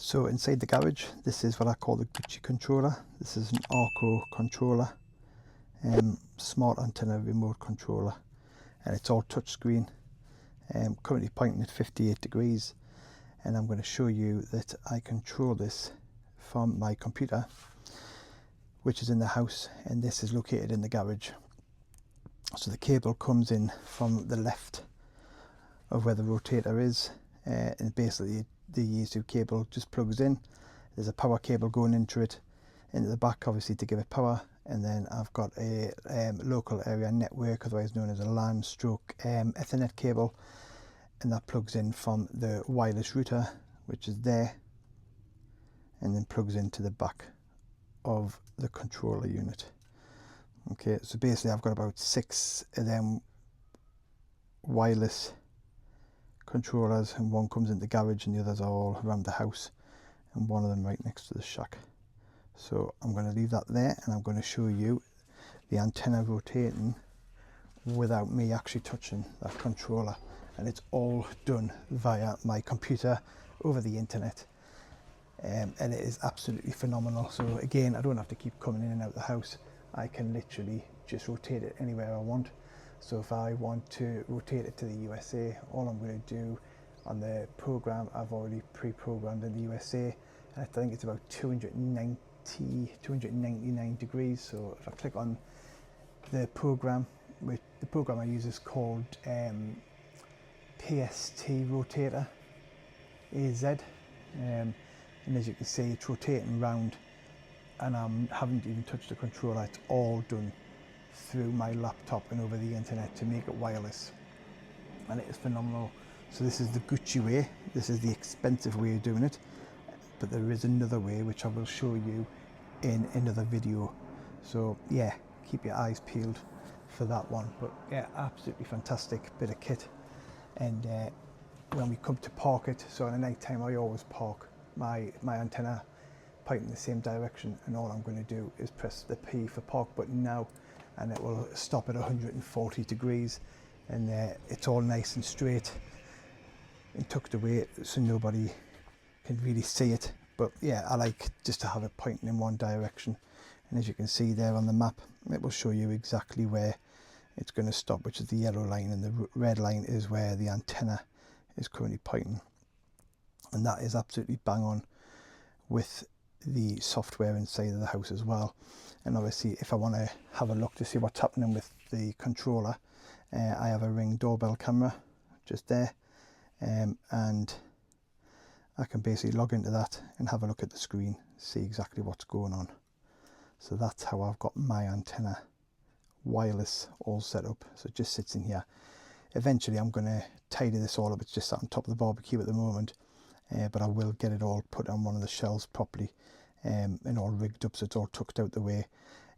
So inside the garage, this is what I call the Gucci controller. This is an ARCO controller, smart antenna remote controller, and it's all touchscreen. Currently pointing at 58 degrees, and I'm going to show you that I control this from my computer, which is in the house, and this is located in the garage. So the cable comes in from the left of where the rotator is, and basically the Yaesu cable just plugs in. There's a power cable going into it, into the back obviously to give it power, and then I've got a local area network, otherwise known as a LAN stroke Ethernet cable, and that plugs in from the wireless router, which is there, and then plugs into the back of the controller unit. Okay, so basically I've got about 6 of them wireless controllers, and one comes in the garage and the others are all around the house, and one of them right next to the shack. So I'm going to leave that there, and I'm going to show you the antenna rotating without me actually touching that controller, and it's all done via my computer over the internet, and it is absolutely phenomenal. So again, I don't have to keep coming in and out of the house. I can literally just rotate it anywhere I want. So if I want to rotate it to the USA, all I'm going to do on the program, I've already pre-programmed in the USA, and I think it's about 299 degrees. So if I click on the program, which the program I use is called PstRotator AZ, and as you can see, it's rotating round, and I haven't even touched the controller. It's all done through my laptop and over the internet to make it wireless, and it is phenomenal. So this is the Gucci way, this is the expensive way of doing it, but there is another way which I will show you in another video. So yeah, keep your eyes peeled for that one. But yeah, absolutely fantastic bit of kit. And when we come to park it, so in the night time I always park my antenna pointing the same direction, and all I'm going to do is press the P for park button now, and it will stop at 140 degrees, and it's all nice and straight and tucked away so nobody can really see it. But yeah, I like just to have it pointing in one direction, and as you can see there on the map, it will show you exactly where it's going to stop, which is the yellow line, and the red line is where the antenna is currently pointing, and that is absolutely bang on with the software inside of the house as well. And obviously if I want to have a look to see what's happening with the controller, I have a Ring doorbell camera just there, and I can basically log into that and have a look at the screen, see exactly what's going on. So that's how I've got my antenna wireless all set up. So it just sits in here. Eventually I'm going to tidy this all up. It's just sat on top of the barbecue at the moment, but I will get it all put on one of the shelves properly, and all rigged up so it's all tucked out the way.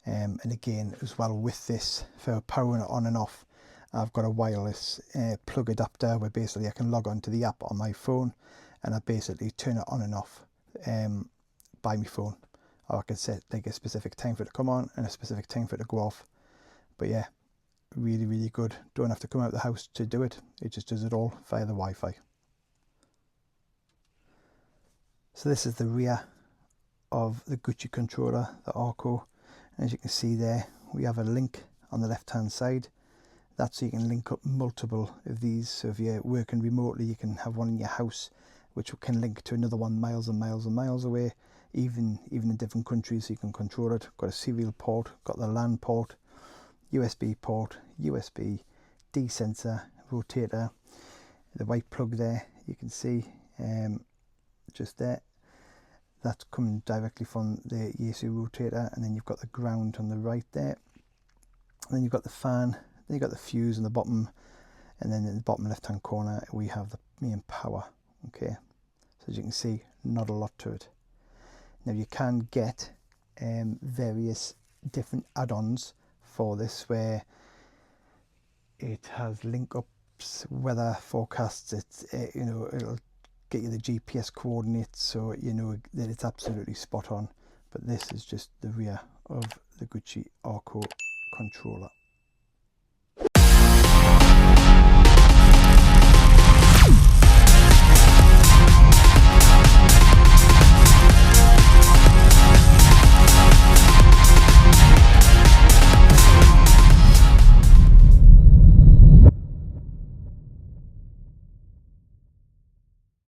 And again, as well, with this, for powering it on and off, I've got a wireless plug adapter where basically I can log on to the app on my phone, and I basically turn it on and off by my phone, or I can set like a specific time for it to come on and a specific time for it to go off. But yeah, really, really good. Don't have to come out of the house to do it. It just does it all via the Wi-Fi. So this is the rear of the Gucci controller, the ARCO. And as you can see there, we have a link on the left hand side. That's so you can link up multiple of these. So if you're working remotely, you can have one in your house which can link to another one miles and miles and miles away, even in different countries, so you can control it. Got a serial port, got the LAN port, USB port, USB, D sensor, rotator, the white plug there you can see just there. That's coming directly from the Yaesu rotator, and then you've got the ground on the right there, and then you've got the fan, then you've got the fuse on the bottom, and then in the bottom left hand corner we have the main power. Okay, so as you can see, not a lot to it. Now you can get various different add-ons for this, where it has link ups, weather forecasts, you know, it'll get you the GPS coordinates, so you know that it's absolutely spot on. But this is just the rear of the Gucci ARCO controller.